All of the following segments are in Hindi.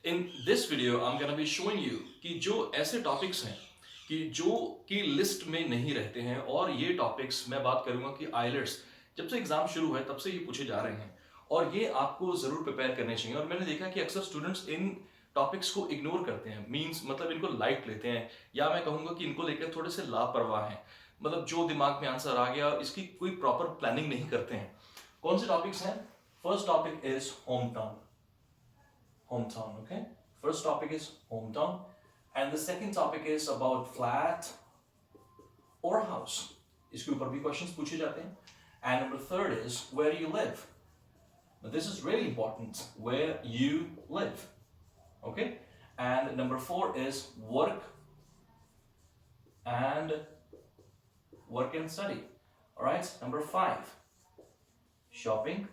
In this video, I'm gonna be showing you कि जो ऐसे टॉपिक्स हैं कि जो कि लिस्ट में नहीं रहते हैं, और ये टॉपिक्स मैं बात करूंगा कि आइलेट्स जब से एग्जाम शुरू है तब से ये पूछे जा रहे हैं, और ये आपको जरूर प्रिपेयर करने चाहिए। और मैंने देखा कि अक्सर स्टूडेंट्स इन टॉपिक्स को इग्नोर करते हैं, मींस मतलब इनको लाइट लेते हैं, या मैं कहूंगा कि इनको लेकर थोड़े से लापरवाह हैं। मतलब जो दिमाग में आंसर आ गया, इसकी कोई प्रॉपर प्लानिंग नहीं करते हैं। कौन से टॉपिक्स हैं? First topic is home town. Hometown, okay? First topic is hometown, and the second topic is about flat or house. इसके ऊपर भी questions पूछे जाते हैं. And number third is where you live. Now this is really important, where you live, okay? And number four is work and study. All right. Number five, shopping.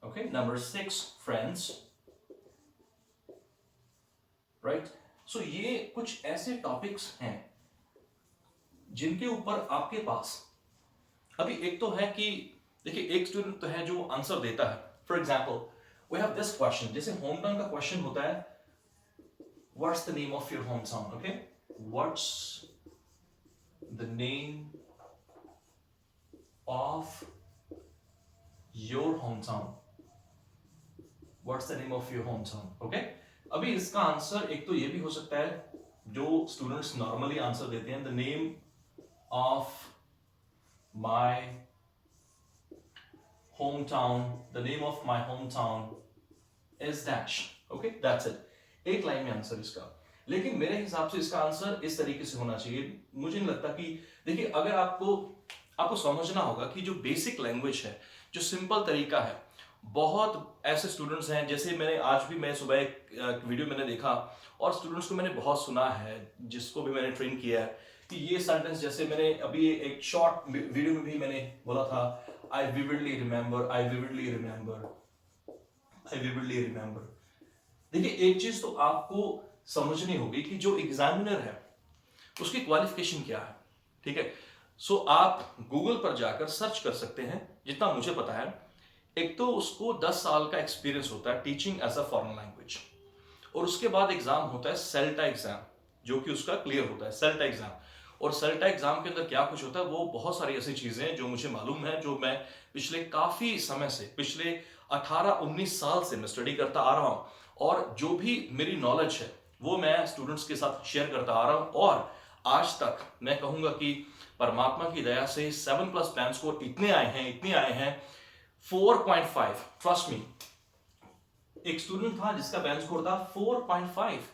Okay, number six, friends. Right? So ये कुछ ऐसे टॉपिक्स हैं जिनके ऊपर आपके पास अभी एक तो है कि देखिए, एक स्टूडेंट तो है जो आंसर देता है। For example we have this question, जैसे होम टाउन का क्वेश्चन होता है, what's the name of your home town? Okay, what's the name of your home town? What's the name of your hometown? Okay? अभी इसका आंसर एक तो ये भी हो सकता है, जो स्टूडेंट्स नॉर्मली आंसर देते हैं, the name of my home town, the name of my home town is dash. Okay, that's it, एक लाइन में आंसर इसका। लेकिन मेरे हिसाब से इसका आंसर इस तरीके से होना चाहिए। मुझे नहीं लगता कि, देखिए, अगर आपको समझना होगा कि जो बेसिक लैंग्वेज है, जो सिंपल तरीका है, बहुत ऐसे स्टूडेंट्स हैं, जैसे मैंने आज भी, मैं सुबह एक वीडियो मैंने देखा, और स्टूडेंट्स को मैंने बहुत सुना है, जिसको भी मैंने ट्रेन किया है, कि ये सेंटेंस, जैसे मैंने अभी एक शॉर्ट वीडियो में भी मैंने बोला था, आई विविडली रिमेंबर, आई विविडली रिमेंबर, आई विविडली रिमेंबर। देखिए, एक चीज तो आपको समझनी होगी कि जो एग्जामिनर है उसकी क्वालिफिकेशन क्या है। ठीक है, सो आप गूगल पर जाकर सर्च कर सकते हैं। जितना मुझे पता है, एक तो उसको 10 साल का एक्सपीरियंस होता है teaching as a foreign language, और उसके बाद एग्जाम होता है सेल्टा एग्जाम, जो कि उसका क्लियर होता है, सेल्टा एग्जाम। और सेल्टा एग्जाम के अंदर क्या कुछ होता है, वो बहुत सारी ऐसी चीजें हैं जो मुझे मालूम है, जो मैं पिछले काफी समय से, पिछले 18-19 साल से मैं स्टडी करता आ रहा हूं, और जो भी मेरी नॉलेज है वो मैं स्टूडेंट्स के साथ शेयर करता आ रहा हूं। और आज तक मैं कहूंगा कि परमात्मा की दया से 7+ पैन स्कोर इतने आए हैं 4.5। ट्रस्ट मी, एक स्टूडेंट था जिसका बैंड स्कोर था 4.5,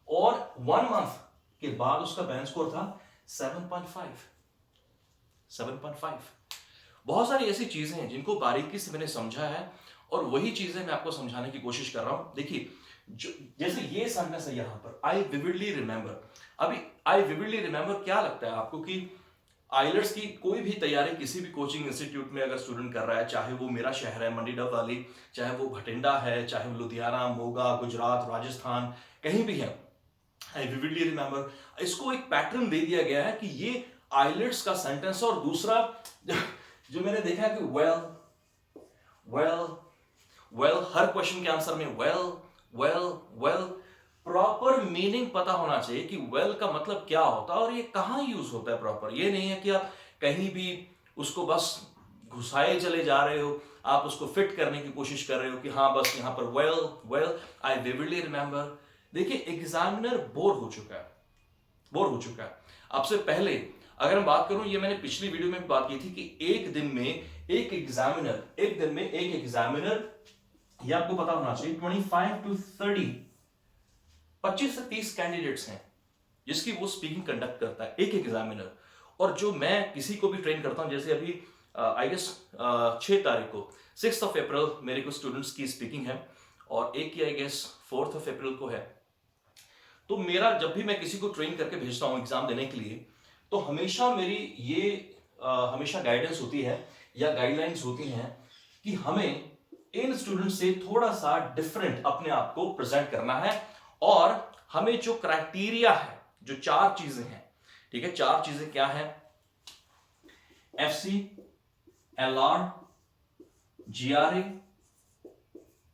और 1 मंथ के बाद उसका बैंड स्कोर था 7.5। 7.5। बहुत सारी ऐसी चीजें हैं जिनको बारीकी से मैंने समझा है, और वही चीजें मैं आपको समझाने की कोशिश कर रहा हूं। देखिए, जैसे ये सेंटेंस है यहां पर, आई विविडली रिमेंबर। अभी आई विविडली रिमेंबर क्या लगता है आपको कि आइलट्स की कोई भी तैयारी किसी भी कोचिंग इंस्टीट्यूट में अगर स्टूडेंट कर रहा है, चाहे वो मेरा शहर है मंडी डबवाली, चाहे वो भटिंडा है, चाहे वो लुधियाना, मोगा, गुजरात, राजस्थान, कहीं भी है, आई विविडली रिमेंबर, इसको एक पैटर्न दे दिया गया है कि ये आइलट्स का सेंटेंस है। और दूसरा जो मैंने देखा है कि वेल वेल वेल, हर क्वेश्चन के आंसर में well well well, proper meaning पता होना चाहिए कि वेल का मतलब क्या होता है और ये कहां यूज होता है प्रॉपर। ये नहीं है कि आप कहीं भी उसको बस घुसाए चले जा रहे हो, आप उसको फिट करने की कोशिश कर रहे हो कि हाँ बस यहां पर वेल वेल, आई विविडली रिमेंबर। देखिए, एग्जामिनर बोर हो चुका है आपसे। पहले अगर मैं बात करूं, ये मैंने पिछली वीडियो में बात की थी कि एक दिन में एक एग्जामिनर, ये आपको पता होना चाहिए, 25 से 30 कैंडिडेट्स हैं जिसकी वो स्पीकिंग कंडक्ट करता है, एक एग्जामिनर। और जो मैं किसी को भी ट्रेन करता हूं, जैसे अभी आई गेस 6 तारीख को, 6 अप्रैल मेरे को स्टूडेंट्स की स्पीकिंग है, और एक की आई गेस 4 अप्रैल को है। तो मेरा जब भी मैं किसी को ट्रेन करके भेजता हूं एग्जाम देने के लिए, तो हमेशा मेरी ये हमेशा गाइडेंस होती है या गाइडलाइंस होती हैं कि हमें इन स्टूडेंट से थोड़ा सा डिफरेंट अपने आप को प्रेजेंट करना है, और हमें जो क्राइटेरिया है, जो 4 चीजें हैं, ठीक है, 4 चीजें क्या है? FC, LR, GRA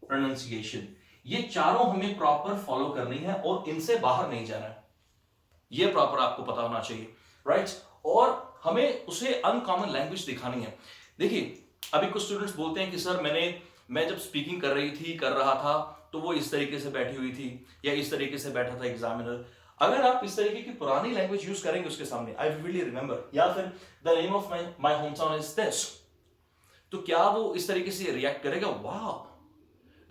प्रोनाउंसिएशन, ये चारों हमें प्रॉपर फॉलो करनी है और इनसे बाहर नहीं जाना है, ये प्रॉपर आपको पता होना चाहिए, राइट। और हमें उसे अनकॉमन लैंग्वेज दिखानी है। देखिए अभी कुछ स्टूडेंट्स बोलते हैं कि सर मैं जब स्पीकिंग कर रहा था तो वो इस तरीके से बैठी हुई थी या इस तरीके से बैठा था एग्जामिनर। अगर आप इस तरीके की पुरानी लैंग्वेज यूज करेंगे उसके सामने, आई विविडली रिमेंबर, या फिर the name of my home town is this, तो क्या वो इस तरीके से रिएक्ट करेगा, wow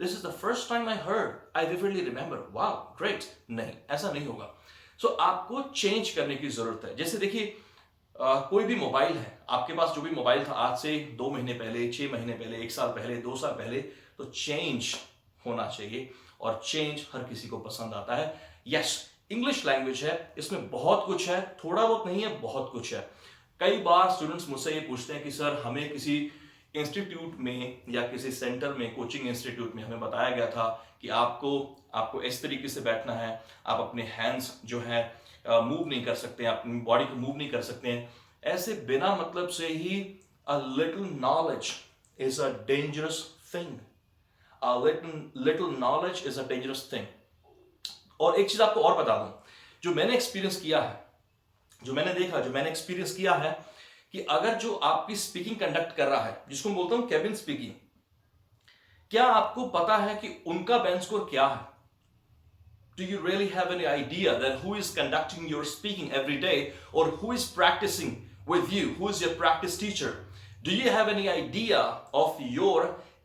this is the first time I heard, I vividly remember, wow great? नहीं, ऐसा नहीं होगा। सो आपको चेंज करने की जरूरत है। जैसे देखिए कोई भी मोबाइल है, आपके पास जो भी मोबाइल था आज से 2 महीने पहले, 6 महीने पहले, 1 साल पहले, 2 साल पहले, तो चेंज होना चाहिए और चेंज हर किसी को पसंद आता है। यस, इंग्लिश लैंग्वेज है, इसमें बहुत कुछ है, थोड़ा बहुत नहीं है, बहुत कुछ है। कई बार स्टूडेंट्स मुझसे ये पूछते हैं कि सर हमें किसी इंस्टीट्यूट में या किसी सेंटर में, कोचिंग इंस्टीट्यूट में हमें बताया गया था कि आपको इस तरीके से बैठना है, आप अपने हैंड्स जो है मूव नहीं कर सकते हैं, अपनी बॉडी को मूव नहीं कर सकते हैं। ऐसे बिना मतलब से ही a little knowledge is a dangerous thing, a little knowledge is a dangerous thing. और एक चीज आपको और बता दूं, जो मैंने एक्सपीरियंस किया है, जो मैंने देखा, जो मैंने एक्सपीरियंस किया है, कि अगर जो आपकी स्पीकिंग कंडक्ट कर रहा है, जिसको बोलता हूं केबिन स्पीकिंग, क्या आपको पता है कि उनका बेंच स्कोर क्या है? Do you really have any idea that who is conducting your speaking every day, or who is practicing with you? Who is your practice teacher? Do you have any idea of your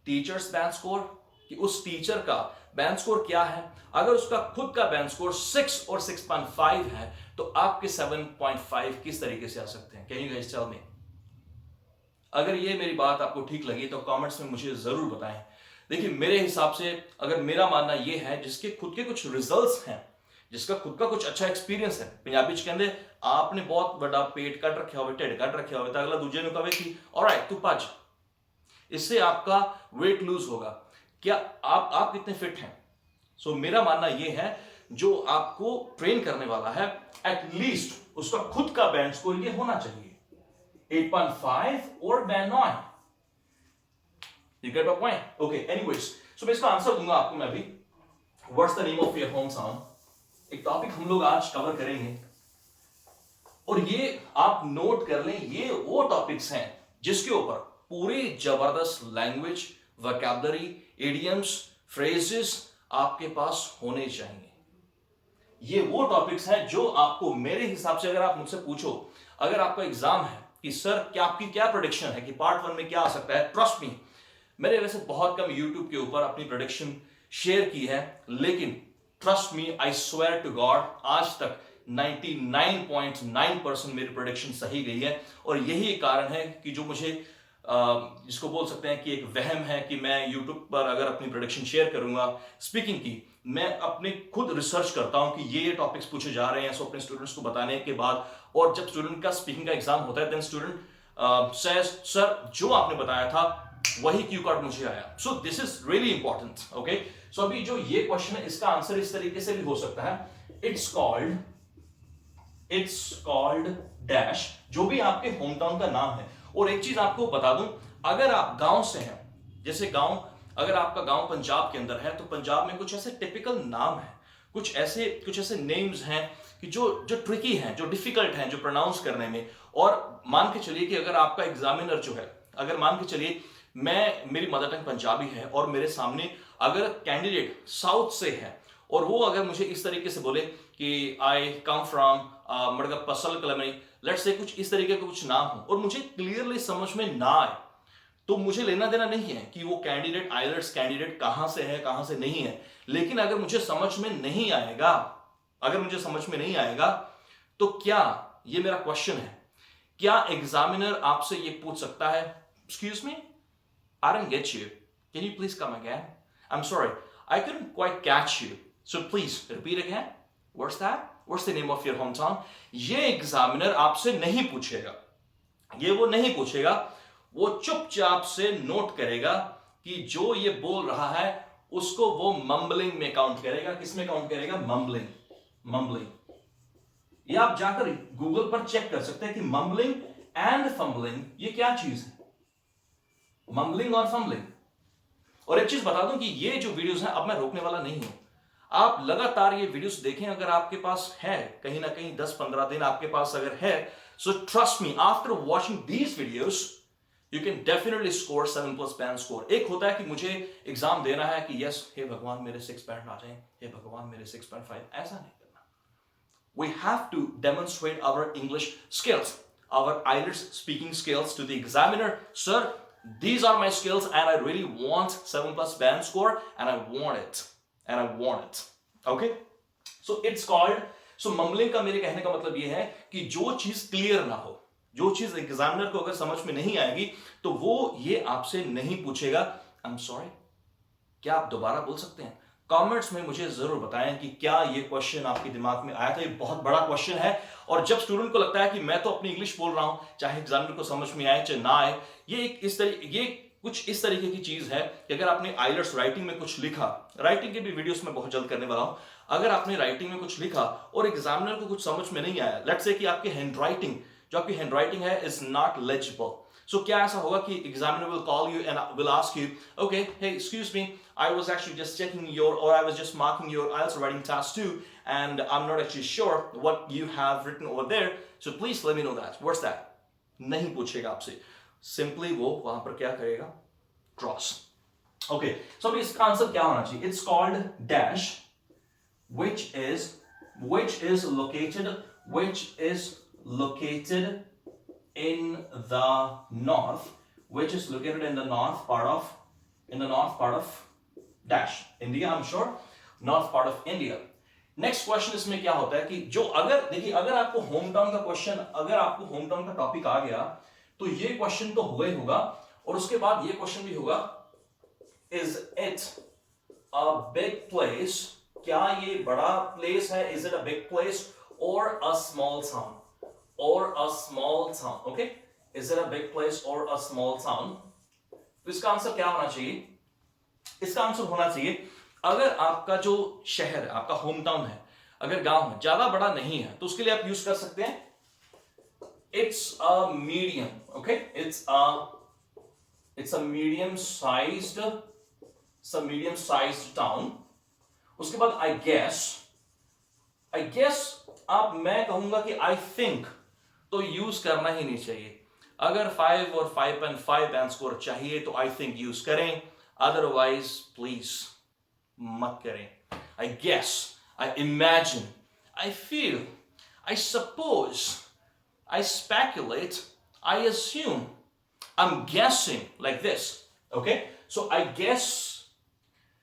teacher's band score? कि उस टीचर का बैंड स्कोर क्या है? अगर उसका खुद का बैंड स्कोर 6 और 6.5 है, तो आपके 7.5 किस तरीके से आ सकते हैं? Can you guys tell me? अगर ये मेरी बात आपको ठीक लगी तो कमेंट्स में मुझे जरूर बताएं। देखिए मेरे हिसाब से, अगर मेरा मानना ये है, जिसके खुद के कुछ रिजल्ट्स हैं, जिसका खुद का कुछ अच्छा एक्सपीरियंस है, पंजाबी च कहंदे आपने बहुत बड़ा पेट कट रखा हो, ढिड कट रखा हो, तो अगला दूजे ने कहे कि ऑलराइट तू भज, इससे आपका वेट लूज होगा। क्या आप कितने फिट हैं? सो मेरा मानना यह है, जो आपको ट्रेन करने वाला है, एटलीस्ट उसका खुद का बैंड स्कोर ये होना चाहिए 8.5 और band 9। You get my point? Okay, anyways, so मैं इसका आंसर दूंगा आपको मैं अभी। What's the name of your hometown? एक टॉपिक हम लोग आज कवर करेंगे और ये आप नोट कर लें, ये वो टॉपिक्स हैं जिसके ऊपर पूरी जबरदस्त लैंग्वेज, वोकैबुलरी, इडियम्स, फ्रेजेस आपके पास होने चाहिए। ये वो टॉपिक्स हैं जो आपको, मेरे हिसाब से, अगर आप मुझसे पूछो, अगर आपका एग्जाम है कि सर क्या आपकी क्या प्रेडिक्शन है कि पार्ट 1 में क्या आ सकता है, ट्रस्ट मी, मैंने वैसे बहुत कम YouTube के ऊपर अपनी प्रेडिक्शन शेयर की है, लेकिन trust me, I swear to God, आज तक 99.9% मेरी प्रेडिक्शन सही गई है। और यही कारण है कि जो मुझे जिसको बोल सकते हैं कि एक वहम है कि मैं YouTube पर अगर अपनी प्रेडिक्शन शेयर करूंगा स्पीकिंग की, मैं अपने खुद रिसर्च करता हूं कि ये टॉपिक्स पूछे जा रहे हैं, सो अपने स्टूडेंट्स को बताने के बाद, और जब स्टूडेंट का स्पीकिंग का एग्जाम होता है, देन स्टूडेंट सेज सर जो आपने बताया था वही क्यू कार्ड मुझे आया। So this is really important. Okay, so अभी जो ये क्वेश्चन है, इसका आंसर इस तरीके से भी हो सकता है, इट्स कॉल्ड डैश, जो भी आपके होम टाउन का नाम है। और एक चीज आपको बता दूं, अगर आप गांव से हैं, जैसे गांव, अगर आपका गांव पंजाब के अंदर है, तो पंजाब में कुछ ऐसे टिपिकल नाम है, कुछ ऐसे नेम्स हैं कि जो ट्रिकी हैं, जो डिफिकल्ट हैं, जो प्रोनाउंस करने में। और मान के चलिए कि अगर आपका एग्जामिनर जो है, अगर मान के चलिए मेरी मदर टंग पंजाबी है और मेरे सामने अगर कैंडिडेट साउथ से है और वो अगर मुझे इस तरीके से बोले कि आई कम फ्रॉम मडगप्पसल कलमई, लेट्स से कुछ इस तरीके का कुछ नाम हो, और मुझे क्लियरली समझ में ना आए, तो मुझे लेना देना नहीं है कि वो कैंडिडेट, आइलेट्स कैंडिडेट कहां से है, कहां से नहीं है। लेकिन अगर मुझे समझ में नहीं आएगा, तो क्या, ये मेरा क्वेश्चन है, क्या एग्जामिनर आपसे ये पूछ सकता है, excuse me, I didn't get you. Can you please come again? I'm sorry, I couldn't quite catch you. So please repeat again. What's that? What's the name of your hometown? ये एग्जामिनर आपसे नहीं पूछेगा, वो नहीं पूछेगा, वो चुपचाप से नोट करेगा कि जो ये बोल रहा है उसको वो मम्बलिंग में काउंट करेगा। किसमें काउंट करेगा? मम्बलिंग। ये आप जाकर गूगल पर चेक कर सकते हैं कि मम्बलिंग एंड फम्बलिंग ये क्या चीज है, मम्बलिंग और फम्बलिंग। और एक चीज बता दूं कि ये जो वीडियोस हैं अब मैं रोकने वाला नहीं हूं, आप लगातार ये वीडियोस देखें, अगर आपके पास है कहीं ना कहीं 10-15 दिन आपके पास अगर है, so trust me, after watching these videos you can definitely score 7+ band score. एक होता है कि मुझे एग्जाम देना है कि यस हे भगवान मेरे 6 बैंड आ जाएं, हे भगवान मेरे 6.5, ऐसा नहीं करना। We have to demonstrate our English skills, our IELTS speaking skills to the examiner. Sir, these are my skills and I really want 7+ band score and I want it. And I want it. Okay? So it's called, so mumbling का मेरे कहने का मतलब ये है कि जो चीज क्लियर ना हो, जो चीज एग्जामिनर को अगर समझ में नहीं आएगी तो वो ये आपसे नहीं पूछेगा आई एम सॉरी, क्या आप दोबारा बोल सकते हैं? कमेंट्स में मुझे जरूर बताएं कि क्या ये क्वेश्चन आपके दिमाग में आया था। ये बहुत बड़ा क्वेश्चन है और जब स्टूडेंट को लगता है कि मैं तो अपनी इंग्लिश बोल रहा हूं, चाहे एग्जामिनर को समझ में आए चाहे ना आए, ये कुछ इस तरीके की चीज है कि अगर आपने आइलट्स राइटिंग में कुछ लिखा, राइटिंग के भी वीडियोस में बहुत जल्द करने वाला हूं, अगर आपने राइटिंग में कुछ लिखा और एग्जामिनर को कुछ समझ में नहीं आया, लेट्स से कि आपकी हैंडराइटिंग, जो आपकी हैंडराइटिंग है इज नॉट लेजिबल, सो क्या ऐसा होगा कि examiner will call you and will ask you, okay hey excuse me, I was actually just checking your, or I was just marking your IELTS writing task too, and I'm not actually sure what you have written over there, so please let me know that. What's that? नहीं पूछेगा आपसे, simply वो वहां पर क्या करेगा? Cross. Okay, so अभी इसका आंसर क्या होना चाहिए? It's called dash, which is located in the north, which is located in the north part of dash India, I'm sure, north part of India. Next question इसमें क्या होता है कि जो अगर देखिए, अगर आपको होम टाउन का क्वेश्चन, अगर आपको होम टाउन का टॉपिक आ गया तो ये क्वेश्चन तो होगा ही होगा, और उसके बाद ये क्वेश्चन भी होगा, is it a big place, क्या ये बड़ा प्लेस है, is it a big place और a small town, okay, is it a big place और अ स्मॉल टाउन? तो इसका आंसर क्या होना चाहिए? इसका आंसर होना चाहिए, अगर आपका जो शहर है, आपका होम टाउन है, अगर गांव है, ज्यादा बड़ा नहीं है, तो उसके लिए आप यूज कर सकते हैं it's a medium, okay, it's a medium sized town. उसके बाद आई गेस आप, मैं कहूंगा कि आई थिंक तो यूज करना ही नहीं चाहिए। अगर 5 और 5.5 बैंड स्कोर चाहिए तो आई थिंक यूज करें, otherwise प्लीज मत करें। I guess, I imagine, I feel, I suppose, I speculate, I assume, I'm guessing like this, okay? So I guess,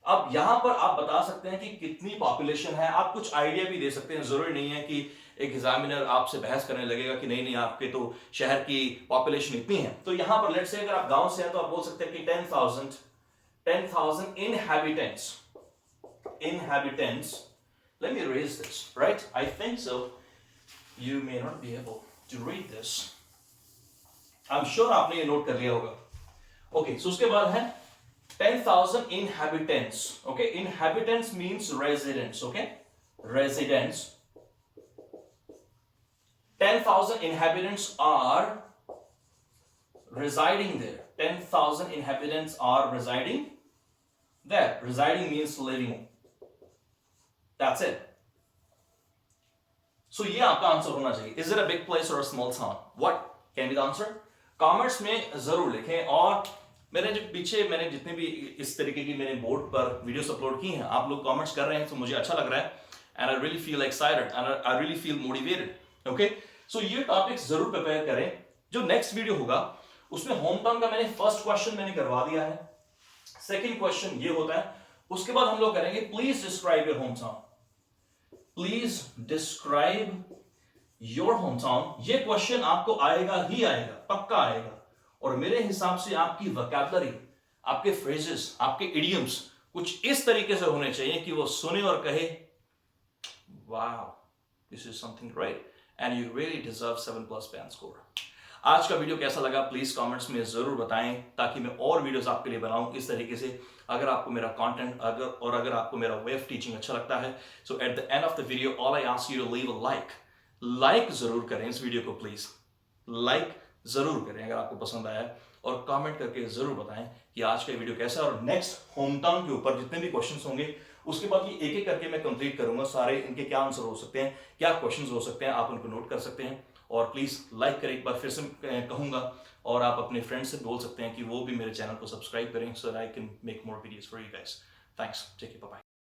अब यहां पर आप बता सकते हैं कि कितनी पॉपुलेशन है, आप कुछ आइडिया भी दे सकते हैं। जरूरी नहीं है कि एक एग्जामिनर आपसे बहस करने लगेगा कि नहीं आपके तो शहर की पॉपुलेशन इतनी है। तो यहां पर लेट्स से अगर आप गांव से हैं तो आप बोल सकते हैं कि 10,000 inhabitants. Let me erase this, right? I think so. You may not be able to read this. I'm sure आपने ये नोट कर लिया होगा। Okay, so उसके बाद है 10,000 inhabitants. Okay, inhabitants means residents. Okay, residents. 10,000 inhabitants are residing there. 10,000 inhabitants are residing there. Residing means living. That's it. So ये आपका आंसर होना चाहिए. Is it a big place or a small town? What can be the answer? Comments में जरूर लिखें। और मैंने जो पीछे मैंने जितने भी इस तरीके की मैंने बोर्ड पर वीडियोस अपलोड की हैं, आप लोग कमेंट्स कर रहे हैं तो मुझे अच्छा लग रहा है, and I really feel excited and I really feel motivated. Okay, so ये टॉपिक्स जरूर प्रिपेयर करें। जो नेक्स्ट वीडियो होगा उसमें होम टाउन का मैंने फर्स्ट क्वेश्चन मैंने करवा दिया है, सेकंड क्वेश्चन ये होता है, उसके बाद हम लोग करेंगे please describe your home town. Please describe your home town. ये क्वेश्चन आपको आएगा ही आएगा, पक्का आएगा, और मेरे हिसाब से आपकी वोकैबुलरी, आपके फ्रेजेस, आपके इडियम्स कुछ इस तरीके से होने चाहिए कि वो सुने और कहे wow this is something great and you really deserve 7+ band score. आज का वीडियो कैसा लगा प्लीज कमेंट्स में जरूर बताएं, ताकि मैं और वीडियोस आपके लिए बनाऊं इस तरीके से। अगर आपको मेरा कंटेंट अगर आपको मेरा वे ऑफ टीचिंग अच्छा लगता है, so at the end of the video all I ask you to leave a like जरूर करें इस वीडियो को, प्लीज लाइक जरूर करें अगर आपको पसंद आया। और कमेंट करके जरूर बताएं कि आज का वीडियो कैसा है। और नेक्स्ट होम टाउन के ऊपर जितने भी क्वेश्चंस होंगे उसके बाद ये एक एक करके मैं कंप्लीट करूंगा, सारे इनके क्या आंसर हो सकते हैं, क्या क्वेश्चंस हो सकते हैं, आप उनको नोट कर सकते हैं। और प्लीज लाइक करें, एक बार फिर से कहूंगा, और आप अपने फ्रेंड्स से बोल सकते हैं कि वो भी मेरे चैनल को सब्सक्राइब करें, so I can make more videos for you guys. Thanks, take care, bye bye.